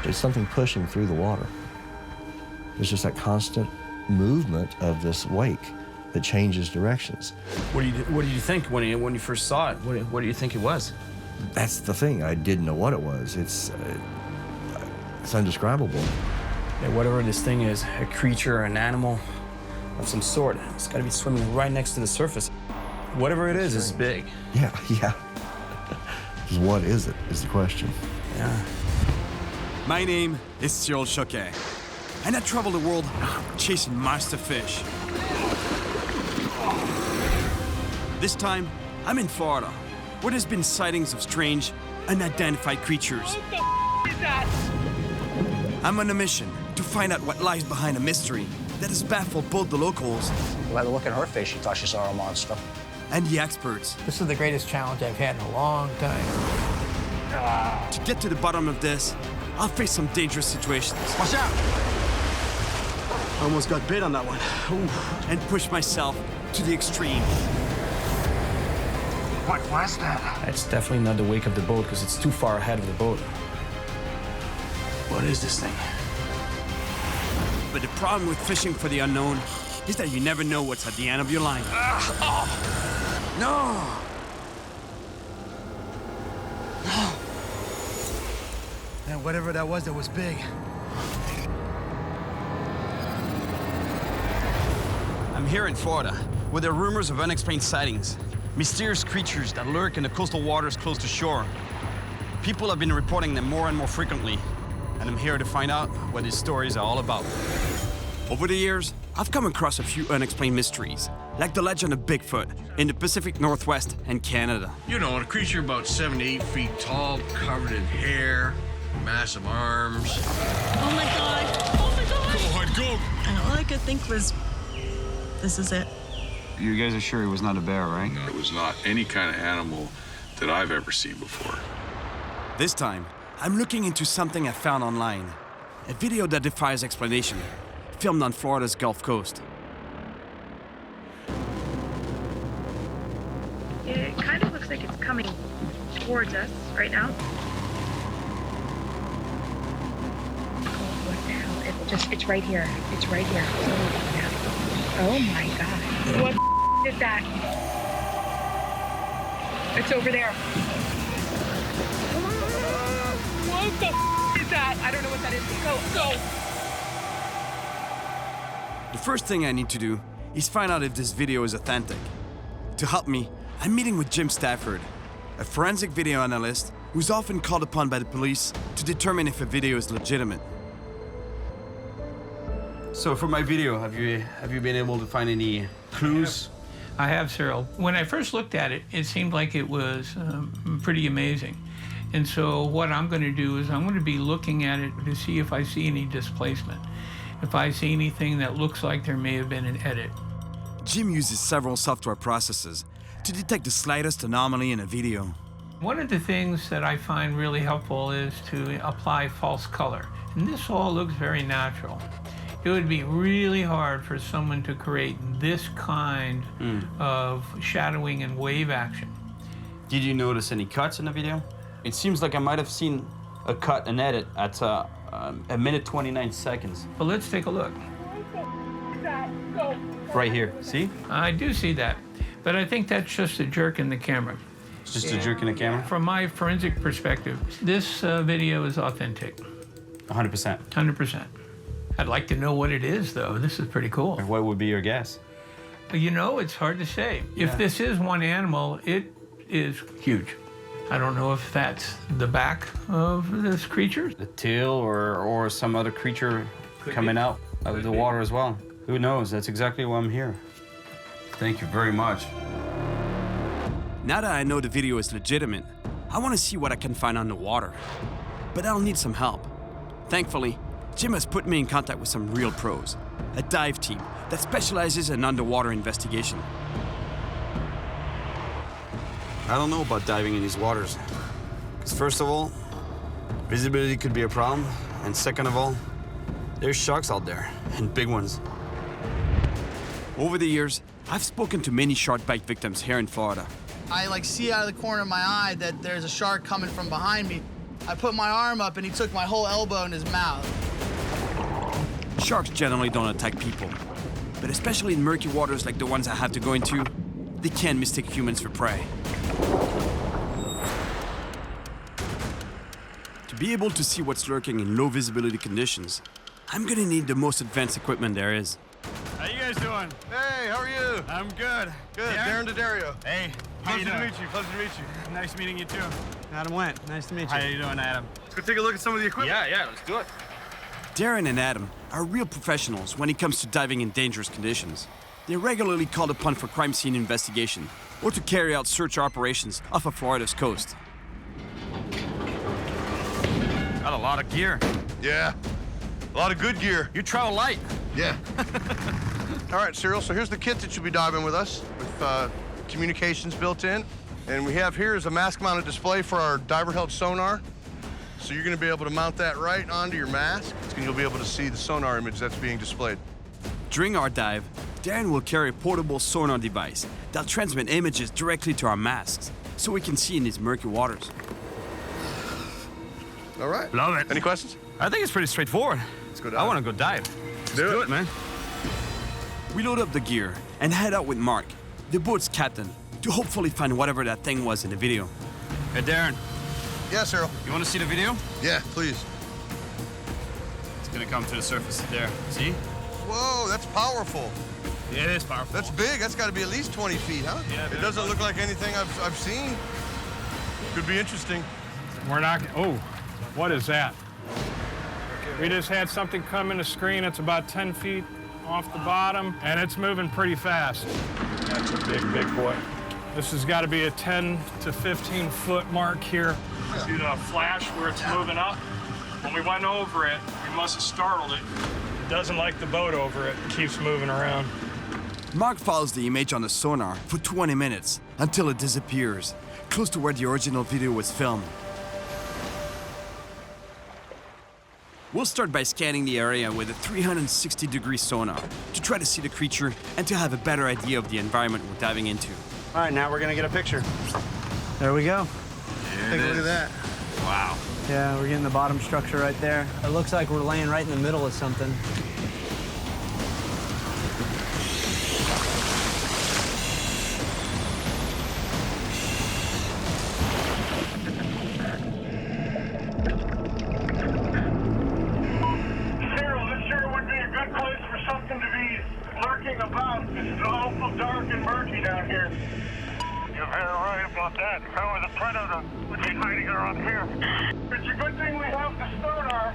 It's something pushing through the water. There's just that constant movement of this wake that changes directions. What did you think when you first saw it? What do you think it was? That's the thing. I didn't know what it was. It's indescribable. Yeah, whatever this thing is, a creature or an animal of some sort, it's got to be swimming right next to the surface. Whatever it is big. Yeah. Just what is it, is the question. Yeah. My name is Cyril Chauquet, and I travel the world chasing master fish. This time, I'm in Florida, where there's been sightings of strange, unidentified creatures. What the is that? I'm on a mission to find out what lies behind a mystery that has baffled both the locals By the look in her face, she thought she saw a monster. and the experts. This is the greatest challenge I've had in a long time. To get to the bottom of this, I'll face some dangerous situations. Watch out! Almost got bit on that one. Ooh, and push myself to the extreme. What was that? It's definitely not the wake of the boat because it's too far ahead of the boat. What is this thing? But the problem with fishing for the unknown is that you never know what's at the end of your line. No! And whatever that was big. I'm here in Florida, where there are rumors of unexplained sightings, mysterious creatures that lurk in the coastal waters close to shore. People have been reporting them more and more frequently, and I'm here to find out what these stories are all about. Over the years, I've come across a few unexplained mysteries, like the legend of Bigfoot in the Pacific Northwest and Canada. You know, a creature about 7 to 8 feet tall, covered in hair, massive arms. Oh my God. Oh my God. Go ahead, go! And all I could think was, this is it. You guys are sure it was not a bear, right? No, it was not any kind of animal that I've ever seen before. This time, I'm looking into something I found online. A video that defies explanation, filmed on Florida's Gulf Coast. It kind of looks like it's coming towards us right now. Oh, what the hell? It's right here. It's right here. Oh my God. What the is that? It's over there. What the is that? I don't know what that is. Go. The first thing I need to do is find out if this video is authentic. To help me, I'm meeting with Jim Stafford, a forensic video analyst who's often called upon by the police to determine if a video is legitimate. So for my video, have you been able to find any clues? I have, Cyril. When I first looked at it, it seemed like it was pretty amazing. And so what I'm going to do is I'm going to be looking at it to see if I see any displacement, if I see anything that looks like there may have been an edit. Jim uses several software processes to detect the slightest anomaly in a video. One of the things that I find really helpful is to apply false color. And this all looks very natural. It would be really hard for someone to create this kind of shadowing and wave action. Did you notice any cuts in the video? It seems like I might have seen a cut and edit at a minute 29 seconds. But let's take a look. Right here, see? I do see that, but I think that's just a jerk in the camera. It's just a jerk in the camera? From my forensic perspective, this video is authentic. 100%. 100%. I'd like to know what it is, though. This is pretty cool. What would be your guess? You know, it's hard to say. Yeah. If this is one animal, it is huge. I don't know if that's the back of this creature. The tail or some other creature coming out of the water as well. Who knows? That's exactly why I'm here. Thank you very much. Now that I know the video is legitimate, I want to see what I can find on the water. But I'll need some help. Thankfully, Jim has put me in contact with some real pros, a dive team that specializes in underwater investigation. I don't know about diving in these waters. Because first of all, visibility could be a problem. And second of all, there's sharks out there, and big ones. Over the years, I've spoken to many shark bite victims here in Florida. I see out of the corner of my eye that there's a shark coming from behind me. I put my arm up and he took my whole elbow in his mouth. Sharks generally don't attack people, but especially in murky waters like the ones I have to go into, they can mistake humans for prey. To be able to see what's lurking in low visibility conditions, I'm gonna need the most advanced equipment there is. How you guys doing? Hey, how are you? I'm good. Good. Darren Daddario. Hey, how you Pleasure to doing? meet you. Pleasure to meet you. Nice meeting you too. Adam Went. Nice to meet you. How you doing, Adam? Let's go take a look at some of the equipment. Yeah, let's do it. Darren and Adam are real professionals when it comes to diving in dangerous conditions. They're regularly called upon for crime scene investigation or to carry out search operations off of Florida's coast. Got a lot of gear. Yeah. A lot of good gear. You travel light. Yeah. All right, Cyril, so here's the kit that you'll be diving with us with communications built in. And we have here is a mask-mounted display for our diver-held sonar. So you're gonna be able to mount that right onto your mask, and you'll be able to see the sonar image that's being displayed. During our dive, Darren will carry a portable sonar device that'll transmit images directly to our masks so we can see in these murky waters. All right. Love it. Any questions? I think it's pretty straightforward. Let's go dive. I want to go dive. Let's do it, man. We load up the gear and head out with Mark, the boat's captain, to hopefully find whatever that thing was in the video. Hey, Darren, Yeah, Cyril. you want to see the video? Yeah, please. It's gonna come to the surface there. See? Whoa, that's powerful. Yeah, it is powerful. That's big. That's got to be at least 20 feet, huh? Yeah, It very doesn't much. look like anything I've seen. Could be interesting. We're not, oh, what is that? We just had something come in the screen. It's about 10 feet off the bottom, and it's moving pretty fast. That's a big boy. This has got to be a 10 to 15 foot mark here. See the flash where it's moving up? When we went over it, we must have startled it. It doesn't like the boat over it. It keeps moving around. Mark follows the image on the sonar for 20 minutes until it disappears, close to where the original video was filmed. We'll start by scanning the area with a 360-degree sonar to try to see the creature and to have a better idea of the environment we're diving into. All right, now we're gonna get a picture. There we go. Take a look at that. Wow. Yeah, we're getting the bottom structure right there. It looks like we're laying right in the middle of something. Cyril, this sure would be a good place for something to be lurking about. It's awful dark and murky down here. You're very right about that. If I was a predator, would be hiding around here. It's a good thing we have the sonar.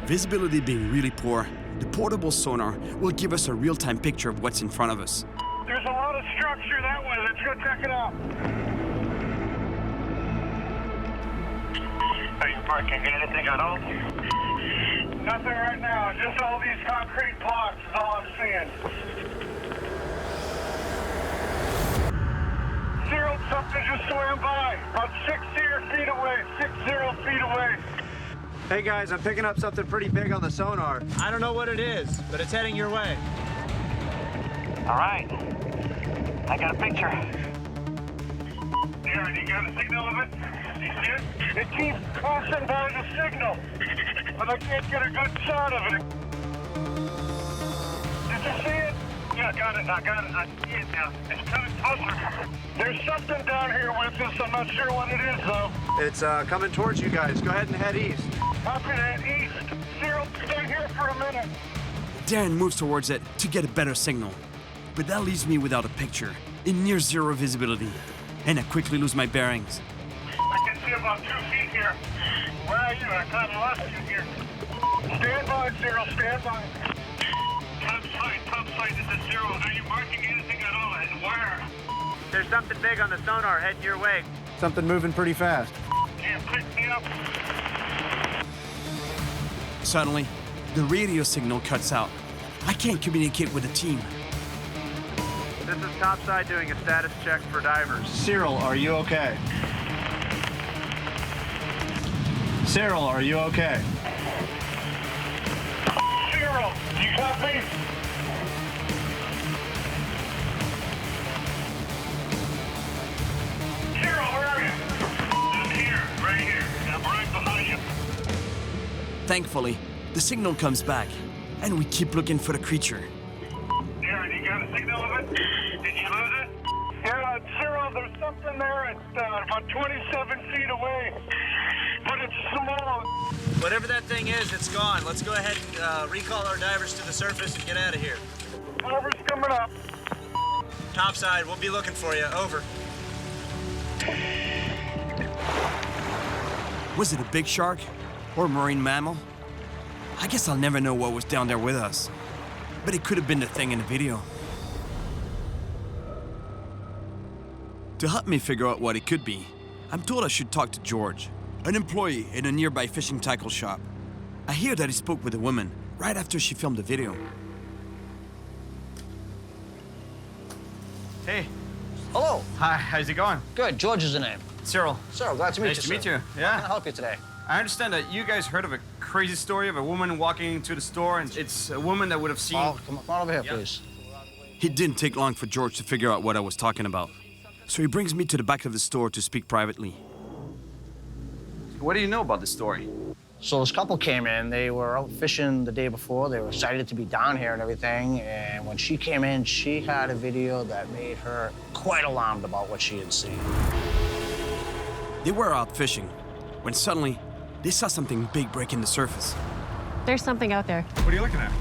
Visibility being really poor, the portable sonar will give us a real-time picture of what's in front of us. There's a lot of structure that way. Let's go check it out. Are you marking anything at all? Nothing right now. Just all these concrete blocks is all I'm seeing. Cyril, something just swam by. About 60 feet away. 60 feet away. Hey guys, I'm picking up something pretty big on the sonar. I don't know what it is, but it's heading your way. All right. I got a picture. Darren, you got a signal of it? You see it? It keeps crossing by the signal, but I can't get a good shot of it. Did you see it? Yeah, I got it. I see it now. It's coming closer. There's something down here with us. I'm not sure what it is, though. It's coming towards you guys. Go ahead and head east. Copy that east. Cyril, stay here for a minute. Darren moves towards it to get a better signal, but that leaves me without a picture, in near zero visibility, and I quickly lose my bearings. I can see about 2 feet here. Where are you? I kind of lost you here. Stand by, Cyril. Stand by. Top side. This is Cyril. Are you marking anything at all? And where? There's something big on the sonar heading your way. Something moving pretty fast. Can you pick me up? Suddenly, the radio signal cuts out. I can't communicate with the team. This is topside doing a status check for divers. Cyril, are you okay? Cyril, are you okay? Cyril, you got me? Cyril, where are you? I'm here, right here. I'm right behind you. Thankfully, the signal comes back, and we keep looking for the creature. Aaron, you got a signal of it? Did you lose it? Yeah, Cyril, there's something there. It's about 27 feet away, but it's small. Whatever that thing is, it's gone. Let's go ahead and recall our divers to the surface and get out of here. Diver's coming up. Topside, we'll be looking for you. Over. Was it a big shark or a marine mammal? I guess I'll never know what was down there with us, but it could have been the thing in the video. To help me figure out what it could be, I'm told I should talk to George, an employee in a nearby fishing tackle shop. I hear that he spoke with a woman right after she filmed the video. Hey. Hello. Hi, how's it going? Good. George is the name. Cyril. Cyril, glad to meet you. Nice to meet sir. you. Yeah. How can I help you today? I understand that you guys heard of a crazy story of a woman walking into the store, and it's a woman that would have seen... Oh, come on over here, please. It didn't take long for George to figure out what I was talking about. So he brings me to the back of the store to speak privately. What do you know about this story? So this couple came in. They were out fishing the day before. They were excited to be down here and everything. And when she came in, she had a video that made her quite alarmed about what she had seen. They were out fishing when suddenly they saw something big breaking the surface. There's something out there. What are you looking at?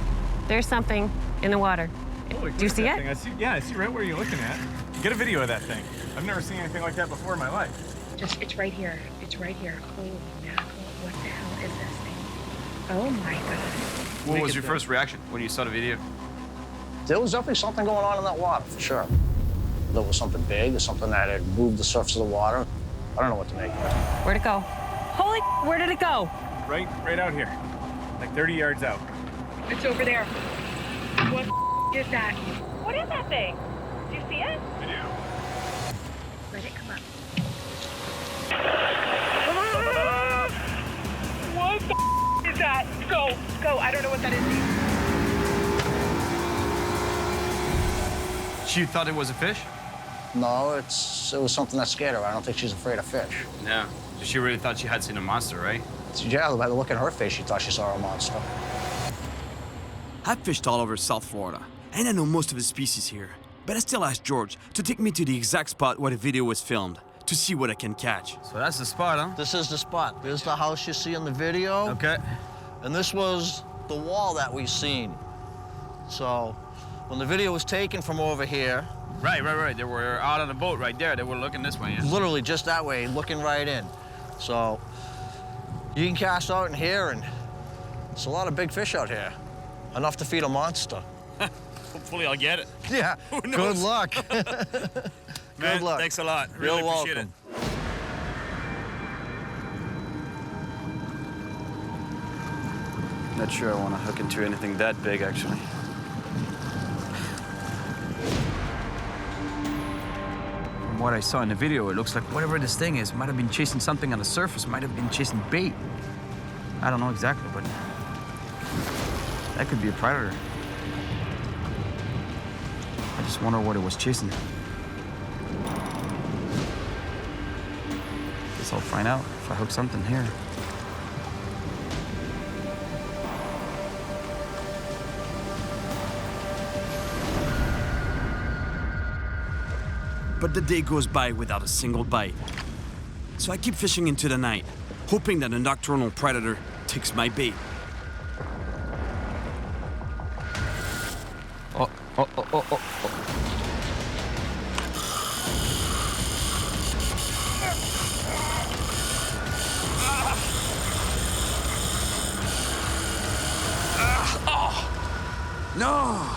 There's something in the water. Holy Do you see it? I see right where you're looking at. Get a video of that thing. I've never seen anything like that before in my life. It's right here. It's right here. Holy mackerel. What the hell is this thing? Oh my God. What was your first reaction when you saw the video? There was definitely something going on in that water, for sure. There was something big, or something that had moved the surface of the water. I don't know what to make of it. Where'd it go? Holy, where did it go? Right out here. Like 30 yards out. It's over there. What is that? What is that thing? Do you see it? I do. Let it come up. What the is that? Go. I don't know what that is. She thought it was a fish? No, it was something that scared her. I don't think she's afraid of fish. No. She really thought she had seen a monster, right? Yeah, by the look in her face, she thought she saw a monster. I've fished all over South Florida, and I know most of the species here. But I still asked George to take me to the exact spot where the video was filmed to see what I can catch. So that's the spot, huh? This is the spot. There's the house you see in the video. Okay. And this was the wall that we seen. So when the video was taken from over here. Right. They were out on the boat right there. They were looking this way, yeah. Literally just that way, looking right in. So you can cast out in here, and it's a lot of big fish out here. Enough to feed a monster. Hopefully I'll get it. Yeah, good luck. Man, Good luck. Thanks a lot. Really You're appreciate welcome. it. Not sure I want to hook into anything that big, actually. From what I saw in the video, it looks like whatever this thing is might have been chasing something on the surface, might have been chasing bait. I don't know exactly, but that could be a predator. I just wonder what it was chasing. Guess I'll find out if I hook something here. But the day goes by without a single bite. So I keep fishing into the night, hoping that a nocturnal predator takes my bait. Oh. No!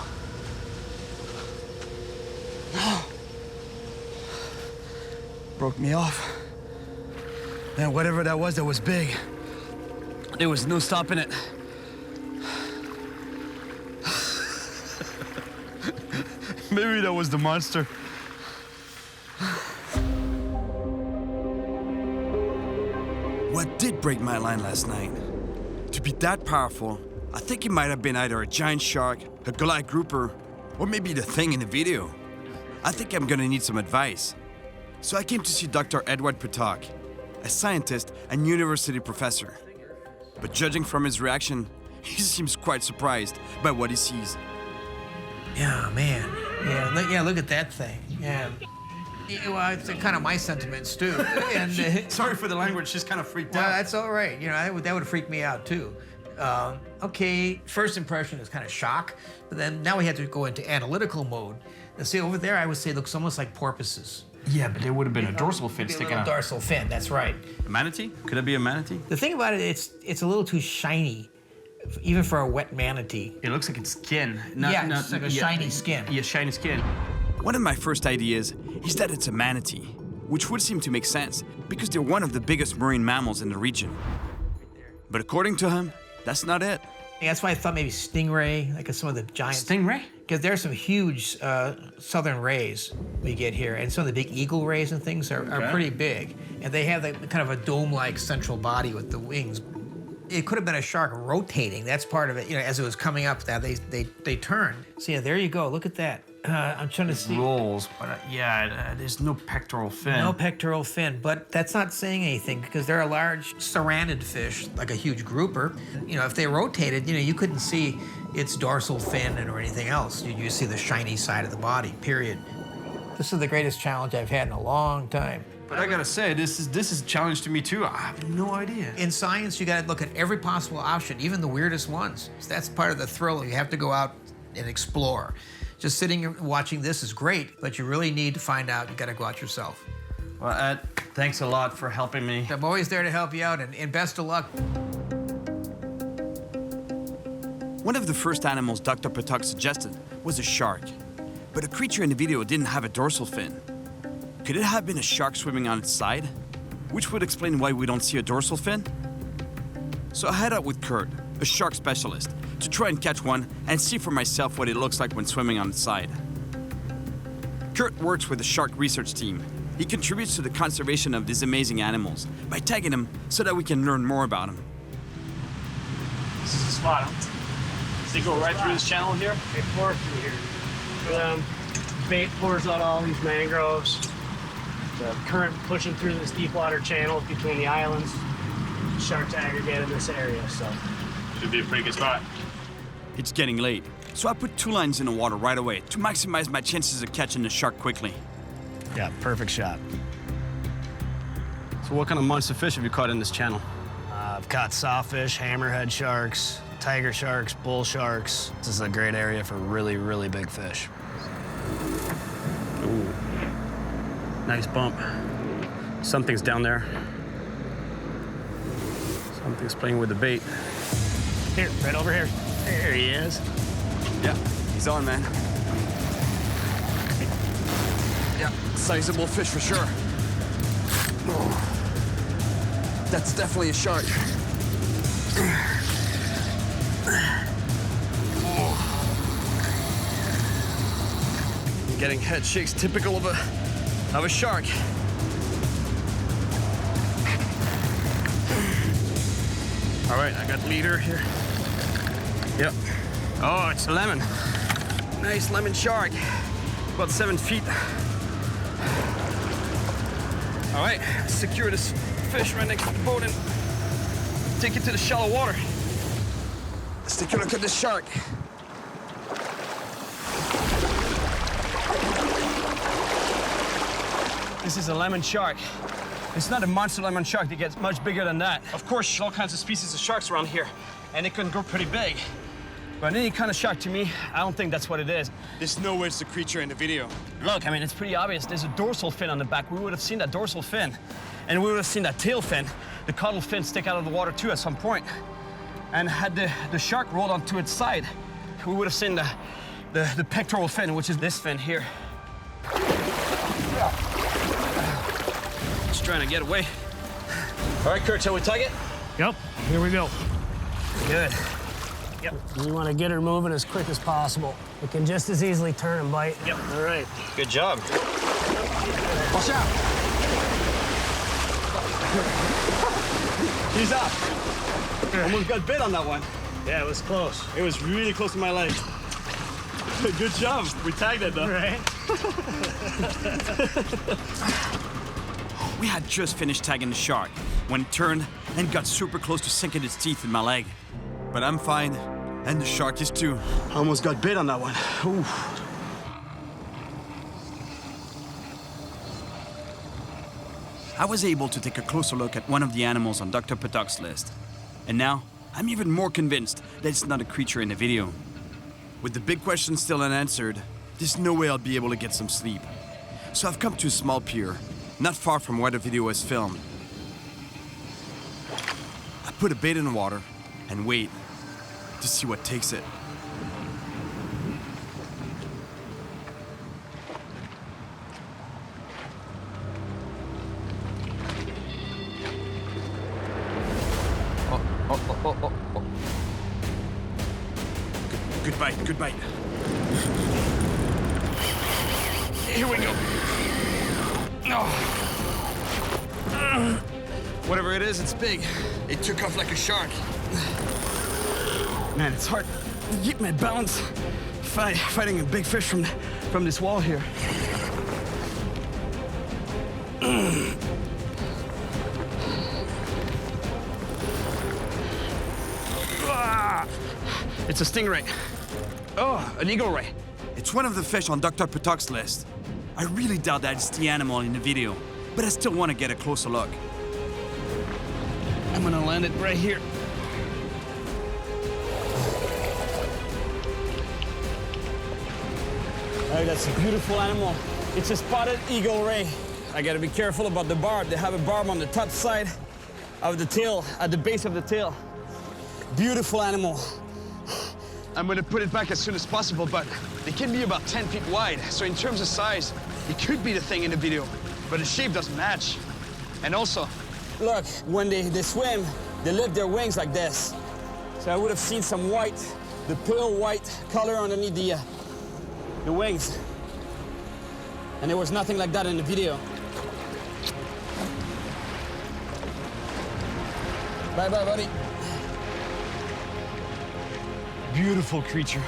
Broke me off. Man, whatever that was big. There was no stopping it. Maybe that was the monster. What did break my line last night? To be that powerful, I think it might have been either a giant shark, a Goliath grouper, or maybe the thing in the video. I think I'm gonna need some advice. So I came to see Dr. Edward Patak, a scientist and university professor. But judging from his reaction, he seems quite surprised by what he sees. Yeah, man. Yeah, look at that thing. Yeah. Well, it's kind of my sentiments too. And sorry for the language, she's kind of freaked well, out. that's all right. You know, that would freak me out too. Okay, first impression is kind of shock, but then now we have to go into analytical mode. And see, over there, I would say it looks almost like porpoises. Yeah, but there would have been a dorsal fin sticking out. Dorsal fin, that's right. A manatee? Could it be a manatee? The thing about it, it's a little too shiny, even for a wet manatee. It looks like it's skin. It's like a shiny skin. Yeah, shiny skin. One of my first ideas is that it's a manatee, which would seem to make sense because they're one of the biggest marine mammals in the region. But according to him, that's not it. Yeah, that's why I thought maybe stingray, like some of the giant... Stingray? Because there's some huge southern rays we get here, and some of the big eagle rays and things are pretty big. And they have kind of a dome-like central body with the wings. It could have been a shark rotating. That's part of it. You know, as it was coming up, they turned. So yeah, there you go. Look at that. I'm trying to see. Rolls, but there's no pectoral fin. No pectoral fin, but that's not saying anything because they're a large serranid fish, like a huge grouper. You know, if they rotated, you know, you couldn't see its dorsal fin or anything else. You just see the shiny side of the body, period. This is the greatest challenge I've had in a long time. But I gotta say, this is a challenge to me too. I have no idea. In science, you gotta look at every possible option, even the weirdest ones. So that's part of the thrill. You have to go out and explore. Just sitting and watching this is great, but you really need to find out. You gotta go out yourself. Well, Ed, thanks a lot for helping me. I'm always there to help you out, and best of luck. One of the first animals Dr. Patak suggested was a shark. But a creature in the video didn't have a dorsal fin. Could it have been a shark swimming on its side? Which would explain why we don't see a dorsal fin? So I head out with Kurt, a shark specialist, to try and catch one and see for myself what it looks like when swimming on its side. Kurt works with the shark research team. He contributes to the conservation of these amazing animals by tagging them so that we can learn more about them. This is the spot, huh? Does it go right through this channel here? It pours through here. Bait pours out all these mangroves. The current pushing through this deep water channel between the islands. Sharks aggregate in this area, so. Should be a pretty good spot. It's getting late, so I put 2 lines in the water right away to maximize my chances of catching the shark quickly. Yeah, perfect shot. So what kind of monster fish have you caught in this channel? I've caught sawfish, hammerhead sharks, tiger sharks, bull sharks. This is a great area for really, really big fish. Ooh. Nice bump. Something's down there. Something's playing with the bait. Here, right over here. There he is. Yeah, he's on, man. Yeah, sizable fish for sure. Oh, that's definitely a shark. I'm getting head shakes typical of a shark. All right, I got leader here. Yep. Oh, it's a lemon. Nice lemon shark. About 7 feet. All right, secure this fish right next to the boat and take it to the shallow water. Let's take a look at this shark. This is a lemon shark. It's not a monster lemon shark that gets much bigger than that. Of course, all kinds of species of sharks around here, and it can grow pretty big. But any kind of shark to me, I don't think that's what it is. There's no way it's the creature in the video. Look, I mean, it's pretty obvious. There's a dorsal fin on the back. We would have seen that dorsal fin, and we would have seen that tail fin, the caudal fin stick out of the water too at some point. And had the shark rolled onto its side, we would have seen the pectoral fin, which is this fin here. Just trying to get away. All right, Kurt, shall we tug it? Yep, here we go. Good. Yep. We want to get her moving as quick as possible. It can just as easily turn and bite. Yep. All right. Good job. Watch out. He's up. Almost got bit on that one. Yeah, it was close. It was really close to my leg. Good job. We tagged it, though. Right. We had just finished tagging the shark when it turned and got super close to sinking its teeth in my leg. But I'm fine, and the shark is too. I almost got bit on that one. Ooh. I was able to take a closer look at one of the animals on Dr. Patok's list. And now, I'm even more convinced that it's not a creature in the video. With the big question still unanswered, there's no way I'll be able to get some sleep. So I've come to a small pier, not far from where the video was filmed. I put a bait in the water and wait to see what takes it. Oh. Good bite, good bite. Here we go. Whatever it is, it's big. It took off like a shark. Man, it's hard to keep my balance fighting a big fish from this wall here. It's a stingray. Oh, an eagle ray. It's one of the fish on Dr. Patok's list. I really doubt that it's the animal in the video, but I still want to get a closer look. I'm gonna land it right here. Hey, that's a beautiful animal. It's a spotted eagle ray. I gotta be careful about the barb. They have a barb on the top side of the tail, at the base of the tail. Beautiful animal. I'm gonna put it back as soon as possible, but they can be about 10 feet wide. So in terms of size, it could be the thing in the video, but the shape doesn't match. And also, look, when they swim, they lift their wings like this. So I would have seen some white, the pale white color underneath the wings. And there was nothing like that in the video. Bye-bye, buddy. Beautiful creature.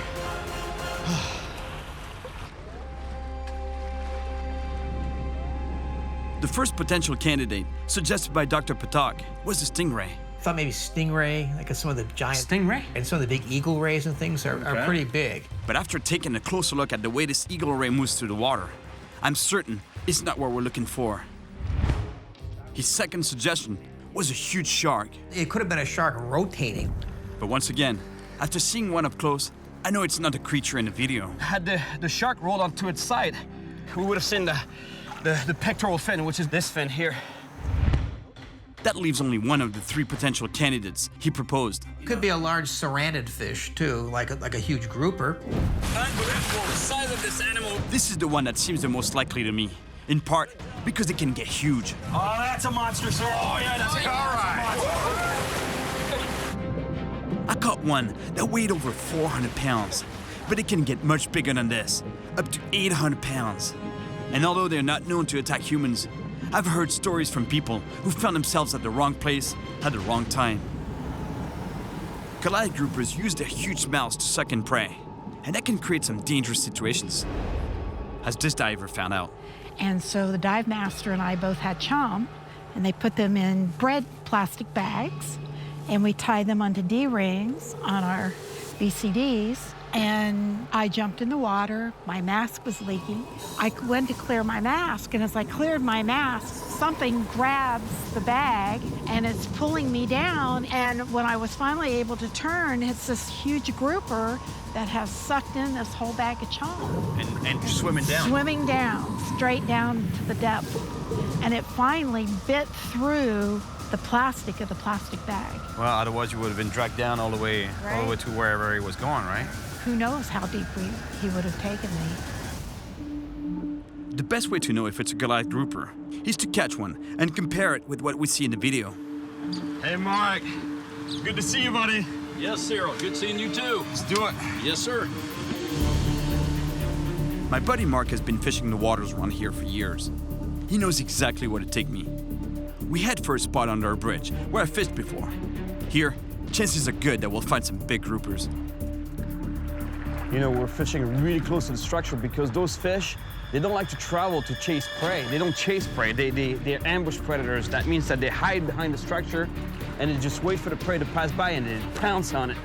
The first potential candidate, suggested by Dr. Patok, was a stingray. I thought maybe stingray, like some of the giant... Stingray? And some of the big eagle rays and things are pretty big. But after taking a closer look at the way this eagle ray moves through the water, I'm certain it's not what we're looking for. His second suggestion was a huge shark. It could have been a shark rotating. But once again, after seeing one up close, I know it's not a creature in the video. Had the shark rolled onto its side, we would have seen the pectoral fin, which is this fin here. That leaves only one of the three potential candidates he proposed. Could be a large serrated fish, too, like a huge grouper. Unbelievable, the size of this animal. This is the one that seems the most likely to me, in part because it can get huge. Oh, that's a monster, sir. Oh, yeah, that's I caught one that weighed over 400 pounds, but it can get much bigger than this, up to 800 pounds. And although they're not known to attack humans, I've heard stories from people who found themselves at the wrong place at the wrong time. Goliath groupers use their huge mouths to suck in prey, and that can create some dangerous situations, as this diver found out. And so the dive master and I both had chum, and they put them in bread plastic bags, and we tied them onto D-rings on our BCDs, and I jumped in the water. My mask was leaking. I went to clear my mask, and as I cleared my mask, something grabs the bag, and it's pulling me down, and when I was finally able to turn, it's this huge grouper that has sucked in this whole bag of chum. And swimming down? Swimming down, straight down to the depth. And it finally bit through the plastic of the plastic bag. Well, otherwise you would have been dragged down all the way to wherever he was going, right? Who knows how deep he would have taken me. The best way to know if it's a Goliath grouper is to catch one and compare it with what we see in the video. Hey, Mark. Good to see you, buddy. Yes, Cyril. Good seeing you, too. Let's do it. Yes, sir. My buddy Mark has been fishing the waters around here for years. He knows exactly where to take me. We head for a spot under a bridge where I fished before. Here, chances are good that we'll find some big groupers. You know, we're fishing really close to the structure because those fish, they don't like to travel to chase prey. They don't chase prey. They're ambush predators. That means that they hide behind the structure and they just wait for the prey to pass by and they pounce on it.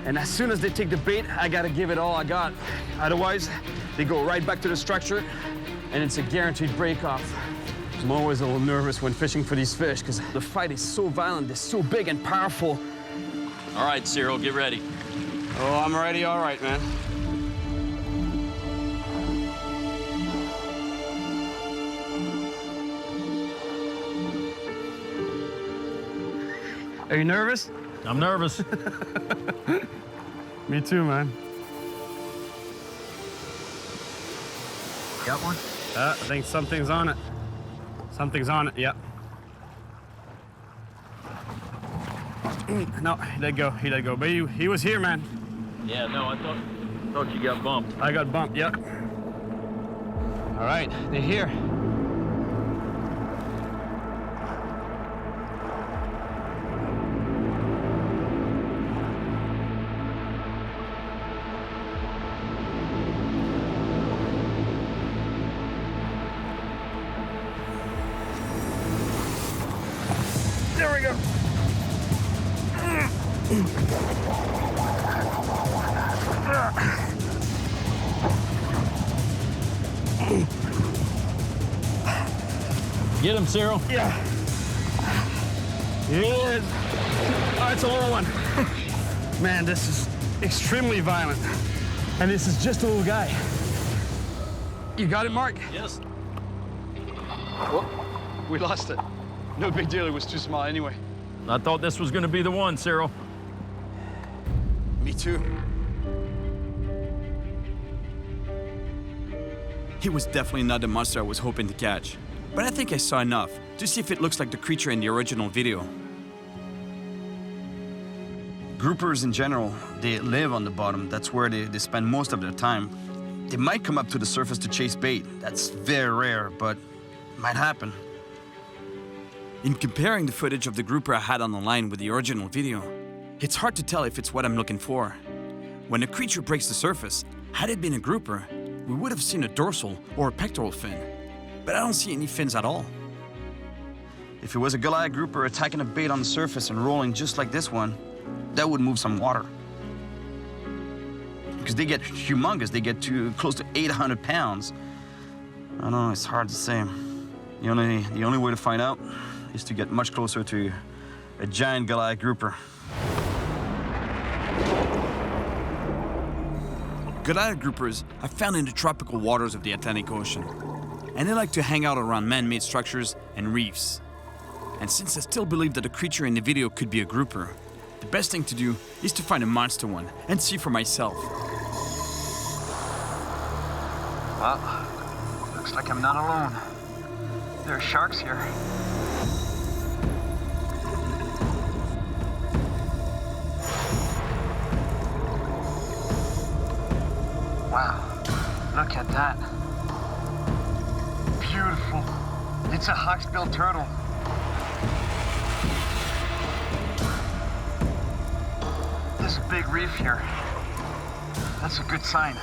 And as soon as they take the bait, I gotta give it all I got. Otherwise, they go right back to the structure, and it's a guaranteed break-off. I'm always a little nervous when fishing for these fish because the fight is so violent, they're so big and powerful. All right, Cyril, get ready. Oh, I'm ready, all right, man. Are you nervous? I'm nervous. Me too, man. Got one? I think something's on it. Something's on it, yep. No, he let go, but he was here, man. Yeah, no, I thought you got bumped. I got bumped, yep. All right, they're here. There we go. Get him, Cyril. Yeah. Here he is. Oh, it's a little one. Man, this is extremely violent. And this is just a little guy. You got it, Mark? Yes. Whoop. We lost it. No big deal, it was too small anyway. I thought this was gonna be the one, Cyril. Me too. He was definitely not the monster I was hoping to catch, but I think I saw enough to see if it looks like the creature in the original video. Groupers in general, they live on the bottom. That's where they spend most of their time. They might come up to the surface to chase bait. That's very rare, but it might happen. In comparing the footage of the grouper I had on the line with the original video, it's hard to tell if it's what I'm looking for. When a creature breaks the surface, had it been a grouper, we would have seen a dorsal or a pectoral fin, but I don't see any fins at all. If it was a Goliath grouper attacking a bait on the surface and rolling just like this one, that would move some water. Because they get humongous, they get to close to 800 pounds. I don't know, it's hard to say. The only way to find out is to get much closer to a giant Goliath grouper. Goliath groupers are found in the tropical waters of the Atlantic Ocean, and they like to hang out around man-made structures and reefs. And since I still believe that the creature in the video could be a grouper, the best thing to do is to find a monster one and see for myself. Well, looks like I'm not alone. There are sharks here. Wow, look at that. Beautiful. It's a hawksbill turtle. There's a big reef here. That's a good sign.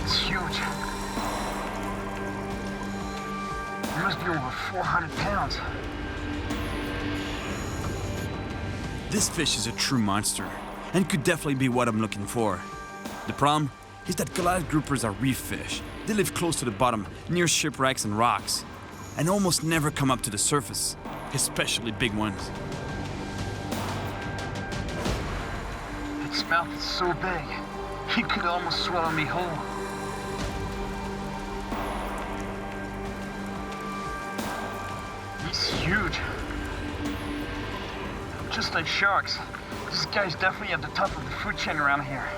It's huge. It must be over 400 pounds. This fish is a true monster, and could definitely be what I'm looking for. The problem is that Goliath groupers are reef fish. They live close to the bottom, near shipwrecks and rocks, and almost never come up to the surface, especially big ones. Its mouth is so big, he could almost swallow me whole. He's huge. Just like sharks, this guy's definitely at the top of the food chain around here.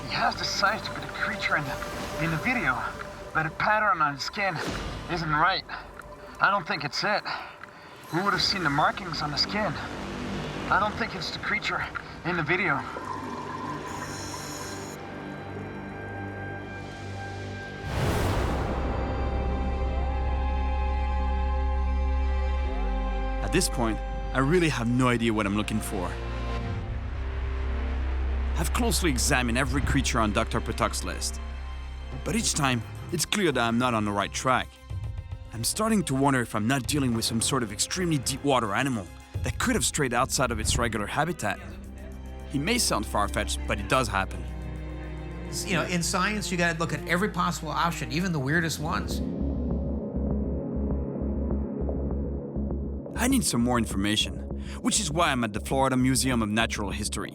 He has the size to be the creature in the video, but the pattern on his skin isn't right. I don't think it's it. We would have seen the markings on the skin. I don't think it's the creature in the video. At this point, I really have no idea what I'm looking for. I've closely examined every creature on Dr. Patuk's list, but each time, it's clear that I'm not on the right track. I'm starting to wonder if I'm not dealing with some sort of extremely deep water animal that could have strayed outside of its regular habitat. It may sound far-fetched, but it does happen. You know, in science, you got to look at every possible option, even the weirdest ones. I need some more information, which is why I'm at the Florida Museum of Natural History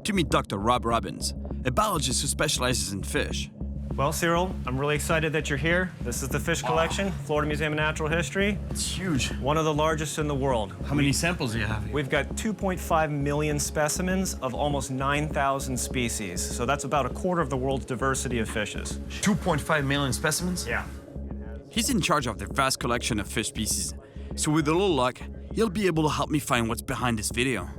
to meet Dr. Rob Robbins, a biologist who specializes in fish. Well, Cyril, I'm really excited that you're here. This is the fish collection, Florida Museum of Natural History. It's huge. One of the largest in the world. How many samples do you have here? We've got 2.5 million specimens of almost 9,000 species. So that's about a quarter of the world's diversity of fishes. 2.5 million specimens? Yeah. He's in charge of the vast collection of fish species. So with a little luck, he'll be able to help me find what's behind this video.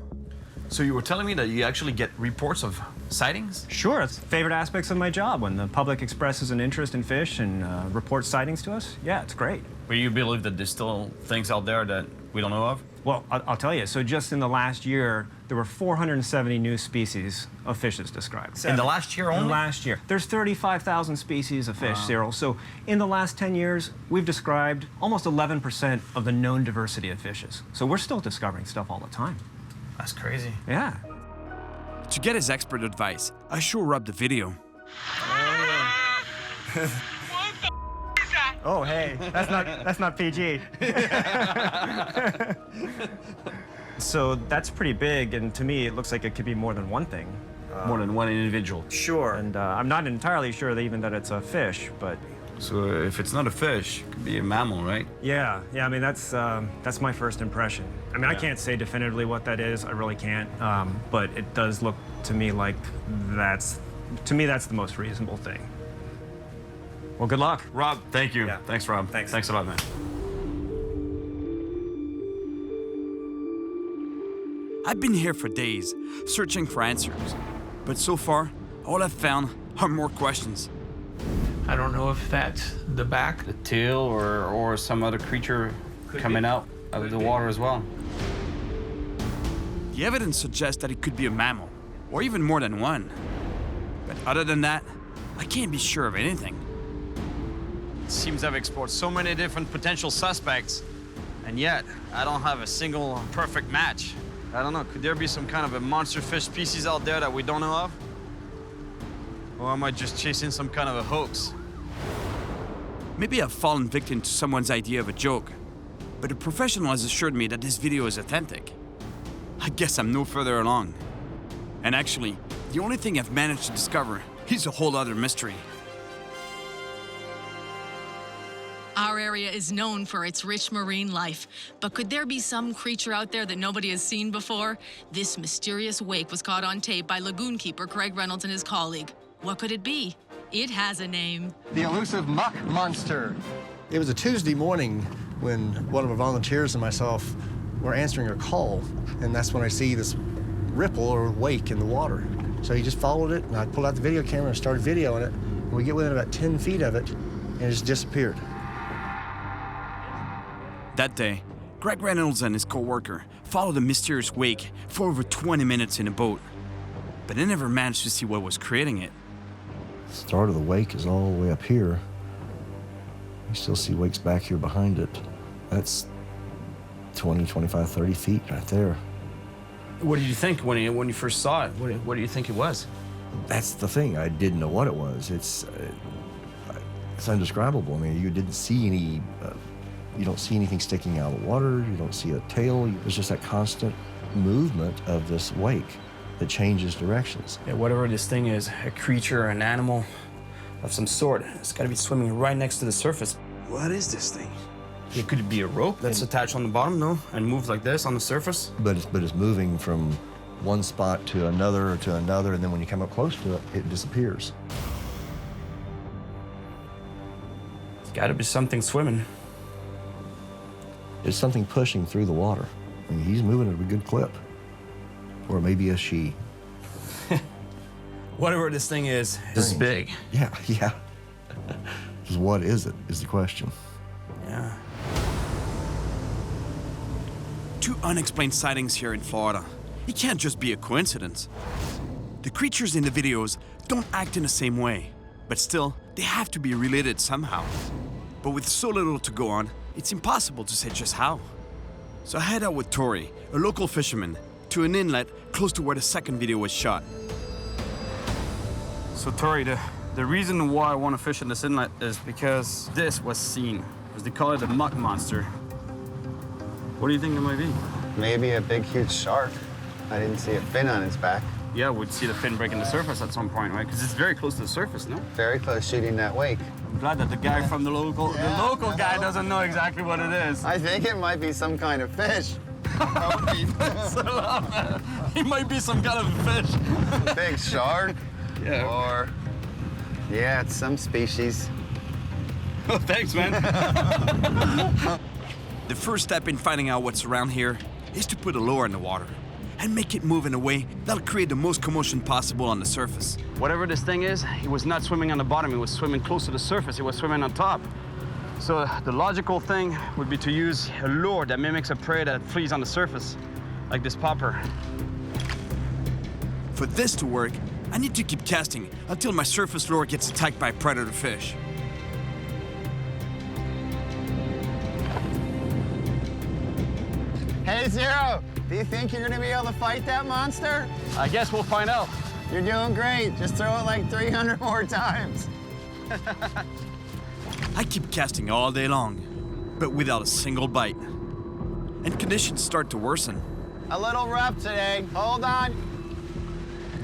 So you were telling me that you actually get reports of sightings? Sure, it's favorite aspects of my job. When the public expresses an interest in fish and reports sightings to us, yeah, it's great. But you believe that there's still things out there that we don't know of? Well, I'll tell you. So just in the last year, there were 470 new species of fishes described. In the last year only? In the last year. There's 35,000 species of fish, Cyril. So in the last 10 years, we've described almost 11% of the known diversity of fishes. So we're still discovering stuff all the time. That's crazy. Yeah. To get his expert advice, I show Rob the video. Oh, hey, that's not PG. So that's pretty big, and to me, it looks like it could be more than one thing. More than one individual. Sure, and I'm not entirely sure that it's a fish, but... So if it's not a fish, it could be a mammal, right? Yeah, I mean, that's my first impression. I mean, I can't say definitively what that is, I really can't, but it does look to me like that's the most reasonable thing. Well, good luck. Rob, thank you. Yeah. Thanks, Rob. Thanks. Thanks a lot, man. I've been here for days, searching for answers. But so far, all I've found are more questions. I don't know if that's the back. The tail or some other creature coming out of the water as well. The evidence suggests that it could be a mammal, or even more than one. But other than that, I can't be sure of anything. It seems I've explored so many different potential suspects, and yet I don't have a single perfect match. I don't know, could there be some kind of a monster fish species out there that we don't know of? Or am I just chasing some kind of a hoax? Maybe I've fallen victim to someone's idea of a joke, but a professional has assured me that this video is authentic. I guess I'm no further along. And actually, the only thing I've managed to discover is a whole other mystery. Our area is known for its rich marine life, but could there be some creature out there that nobody has seen before? This mysterious wake was caught on tape by lagoon keeper Craig Reynolds and his colleague. What could it be? It has a name. The elusive muck monster. It was a Tuesday morning when one of our volunteers and myself were answering a call, and that's when I see this ripple or wake in the water. So he just followed it, and I pulled out the video camera and started videoing it. And we get within about 10 feet of it, and it just disappeared. That day, Greg Reynolds and his co-worker followed a mysterious wake for over 20 minutes in a boat, but they never managed to see what was creating it. The start of the wake is all the way up here. You still see wakes back here behind it. That's 20, 25, 30 feet right there. What did you think when you first saw it? What do you think it was? That's the thing. I didn't know what it was. It's indescribable. I mean, you didn't see any. You don't see anything sticking out of the water. You don't see a tail. There's just that constant movement of this wake that changes directions. Yeah, whatever this thing is, a creature or an animal of some sort, it's got to be swimming right next to the surface. What is this thing? It could be a rope that's attached on the bottom, no? And moves like this on the surface? But it's moving from one spot to another, and then when you come up close to it, it disappears. It's got to be something swimming. It's something pushing through the water. I mean, he's moving at a good clip. Or maybe a she. Whatever this thing is. This is big. Yeah. Just what is it, is the question. Yeah. two unexplained sightings here in Florida. It can't just be a coincidence. The creatures in the videos don't act in the same way, but still, they have to be related somehow. But with so little to go on, it's impossible to say just how. So I head out with Tori, a local fisherman, to an inlet close to where the second video was shot. So Tori, the reason why I want to fish in this inlet is because this was seen, as they call it the muck monster. What do you think it might be? Maybe a big, huge shark. I didn't see a fin on its back. Yeah, we'd see the fin breaking the surface at some point, right? Because it's very close to the surface, no? Very close shooting that wake. I'm glad that the guy from the local guy doesn't know exactly what it is. I think it might be some kind of fish. He might be some kind of fish. Big shark? Yeah. Or, yeah, it's some species. Oh, thanks, man. The first step in finding out what's around here is to put a lure in the water and make it move in a way that'll create the most commotion possible on the surface. Whatever this thing is, it was not swimming on the bottom, it was swimming close to the surface, it was swimming on top. So the logical thing would be to use a lure that mimics a prey that flees on the surface, like this popper. For this to work, I need to keep casting until my surface lure gets attacked by a predator fish. Hey, Cyril, do you think you're gonna be able to fight that monster? I guess we'll find out. You're doing great. Just throw it like 300 more times. I keep casting all day long, but without a single bite. And conditions start to worsen. A little rough today. Hold on.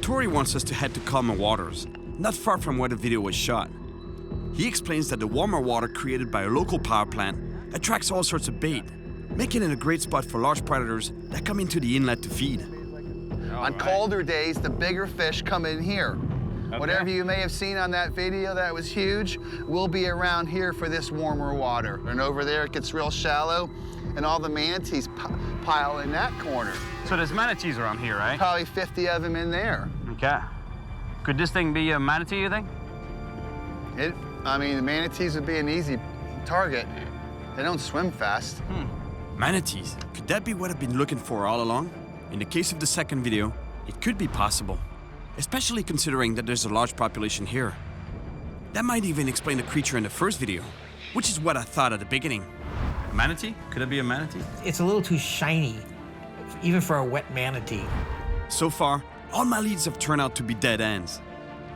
Tori wants us to head to calmer waters, not far from where the video was shot. He explains that the warmer water created by a local power plant attracts all sorts of bait, making it a great spot for large predators that come into the inlet to feed. On colder days, the bigger fish come in here. Okay. Whatever you may have seen on that video that was huge will be around here for this warmer water. And over there it gets real shallow, and all the manatees pile in that corner. So there's manatees around here, right? Probably 50 of them in there. Okay. Could this thing be a manatee, you think? I mean, the manatees would be an easy target. They don't swim fast. Manatees? Could that be what I've been looking for all along? In the case of the second video, it could be possible, especially considering that there's a large population here. That might even explain the creature in the first video, which is what I thought at the beginning. A manatee? Could it be a manatee? It's a little too shiny, even for a wet manatee. So far, all my leads have turned out to be dead ends.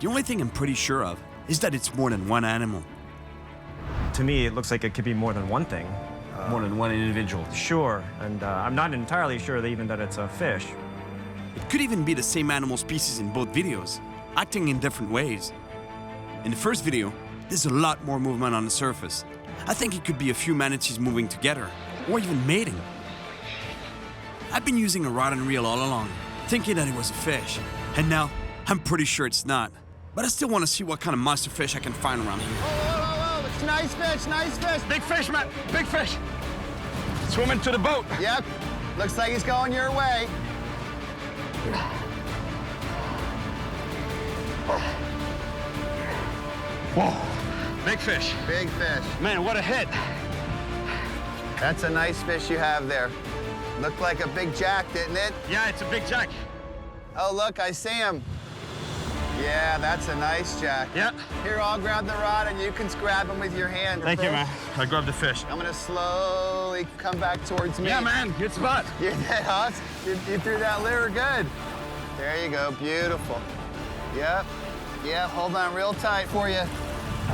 The only thing I'm pretty sure of is that it's more than one animal. To me, it looks like it could be more than one thing. More than one individual. Sure, and I'm not entirely sure that even that it's a fish. It could even be the same animal species in both videos, acting in different ways. In the first video, there's a lot more movement on the surface. I think it could be a few manatees moving together, or even mating. I've been using a rod and reel all along, thinking that it was a fish, and now I'm pretty sure it's not. But I still want to see what kind of monster fish I can find around here. Whoa, it's nice fish, nice fish. Big fish, man, big fish. Swimming to the boat. Yep, looks like he's going your way. Whoa, big fish. Big fish. Man, what a hit. That's a nice fish you have there. Looked like a big jack, didn't it? Yeah, it's a big jack. Oh, look, I see him. Yeah, that's a nice jack. Yeah. Here, I'll grab the rod and you can grab him with your hand. Thank you, man. I grabbed the fish. I'm gonna slowly come back towards me. Yeah, man, good spot. You threw that lure good. There you go, beautiful. Yep, hold on real tight for you.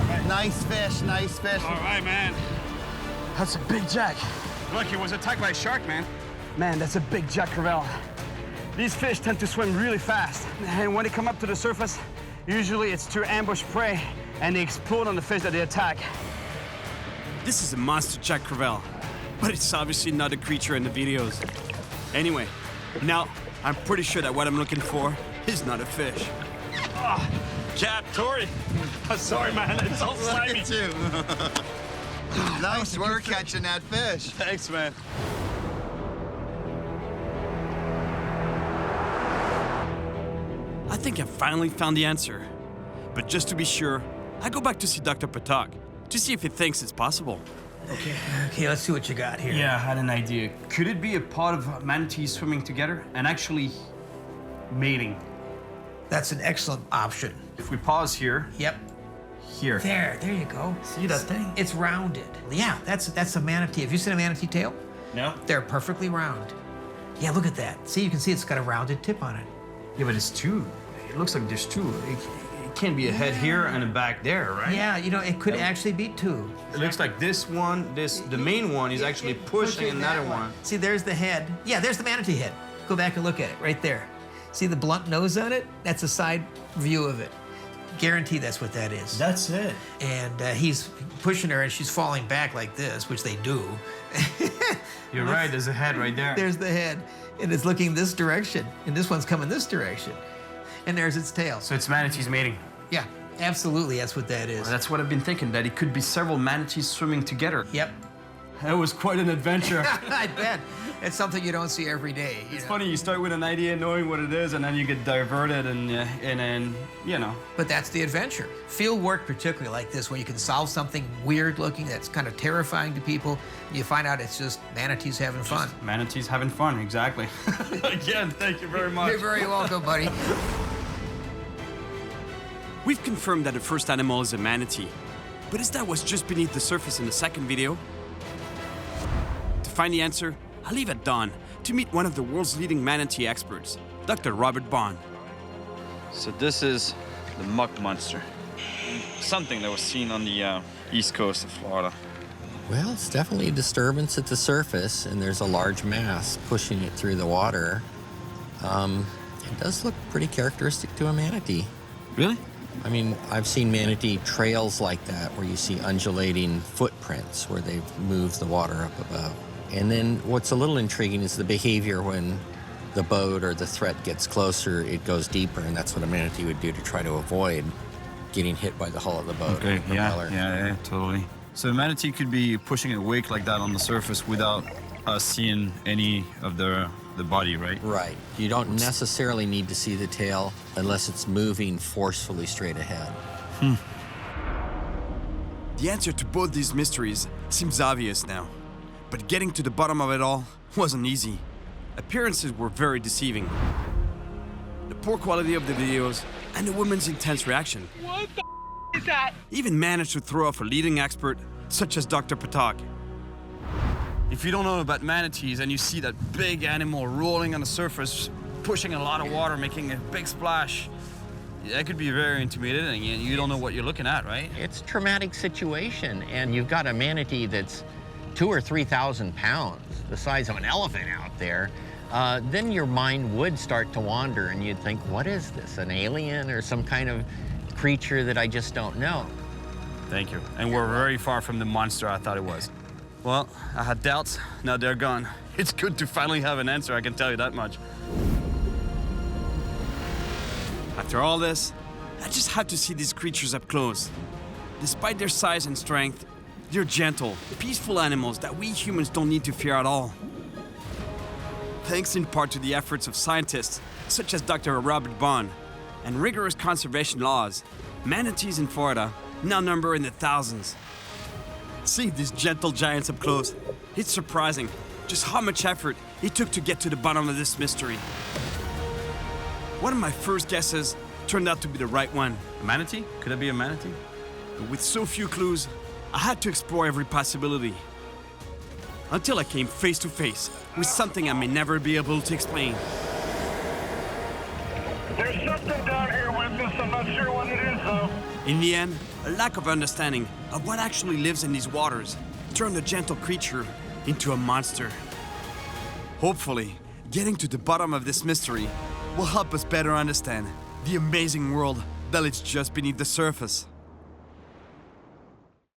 Right. Nice fish, nice fish. All right, man. That's a big jack. Look, he was attacked by a shark, man. Man, that's a big jack crevalle. These fish tend to swim really fast, and when they come up to the surface, usually it's to ambush prey, and they explode on the fish that they attack. This is a monster jack crevalle, but it's obviously not a creature in the videos. Anyway, now I'm pretty sure that what I'm looking for is not a fish. Oh, Cap, Tori. I'm sorry, man. It's all slimy. Look at you. Nice work catching that fish. Thanks, man. I think I finally found the answer. But just to be sure, I go back to see Dr. Patak to see if he thinks it's possible. Okay, let's see what you got here. Yeah, I had an idea. Could it be a pod of manatees swimming together and actually mating? That's an excellent option. If we pause here. Yep. Here. There you go. See that thing? It's rounded. Yeah, that's a manatee. Have you seen a manatee tail? No. They're perfectly round. Yeah, look at that. See, you can see it's got a rounded tip on it. Yeah, but it's two. It looks like there's two. It can't be a head here and a back there, right? Yeah, you know, it could actually be two. It looks like this one, the main one is actually pushing another one. See, there's the head. Yeah, there's the manatee head. Go back and look at it right there. See the blunt nose on it? That's a side view of it. Guarantee that's what that is. That's it. And he's pushing her and she's falling back like this, which they do. You're right, there's a head right there. There's the head. And it's looking this direction. And this one's coming this direction. And there's its tail. So it's manatees mating. Yeah, absolutely, that's what that is. Well, that's what I've been thinking, that it could be several manatees swimming together. Yep. That was quite an adventure. I bet. It's something you don't see every day. It's funny, you start with an idea knowing what it is, and then you get diverted, and then, you know. But that's the adventure. Field work, particularly like this, where you can solve something weird looking that's kind of terrifying to people, and you find out it's just manatees having fun. Just manatees having fun, exactly. Again, thank you very much. You're very welcome, buddy. We've confirmed that the first animal is a manatee, but is that what's just beneath the surface in the second video? To find the answer, I'll leave at dawn to meet one of the world's leading manatee experts, Dr. Robert Bond. So this is the muck monster. Something that was seen on the east coast of Florida. Well, it's definitely a disturbance at the surface, and there's a large mass pushing it through the water. It does look pretty characteristic to a manatee. Really? I mean, I've seen manatee trails like that where you see undulating footprints where they've moved the water up above. And then what's a little intriguing is the behavior when the boat or the threat gets closer, it goes deeper, and that's what a manatee would do to try to avoid getting hit by the hull of the boat. Okay, yeah, totally. So a manatee could be pushing a wake like that on the surface without us seeing any of the body, right? Right. You don't necessarily need to see the tail unless it's moving forcefully straight ahead. The answer to both these mysteries seems obvious now, but getting to the bottom of it all wasn't easy. Appearances were very deceiving. The poor quality of the videos and the woman's intense reaction. What the is that? Even managed to throw off a leading expert such as Dr. Patak. If you don't know about manatees and you see that big animal rolling on the surface, pushing a lot of water, making a big splash, that could be very intimidating, and you don't know what you're looking at, right? It's a traumatic situation, and you've got a manatee that's 2,000 or 3,000 pounds, the size of an elephant out there. Then your mind would start to wander, and you'd think, what is this, an alien or some kind of creature that I just don't know? Thank you. And we're very far from the monster I thought it was. Well, I had doubts, now they're gone. It's good to finally have an answer, I can tell you that much. After all this, I just had to see these creatures up close. Despite their size and strength, they're gentle, peaceful animals that we humans don't need to fear at all. Thanks in part to the efforts of scientists such as Dr. Robert Bond and rigorous conservation laws, manatees in Florida now number in the thousands. Seeing these gentle giants up close, it's surprising just how much effort it took to get to the bottom of this mystery. One of my first guesses turned out to be the right one. A manatee? Could it be a manatee? But with so few clues, I had to explore every possibility. Until I came face to face with something I may never be able to explain. There's something down here with us. I'm not sure what it is, though. In the end, a lack of understanding of what actually lives in these waters turned a gentle creature into a monster. Hopefully, getting to the bottom of this mystery will help us better understand the amazing world that lies just beneath the surface.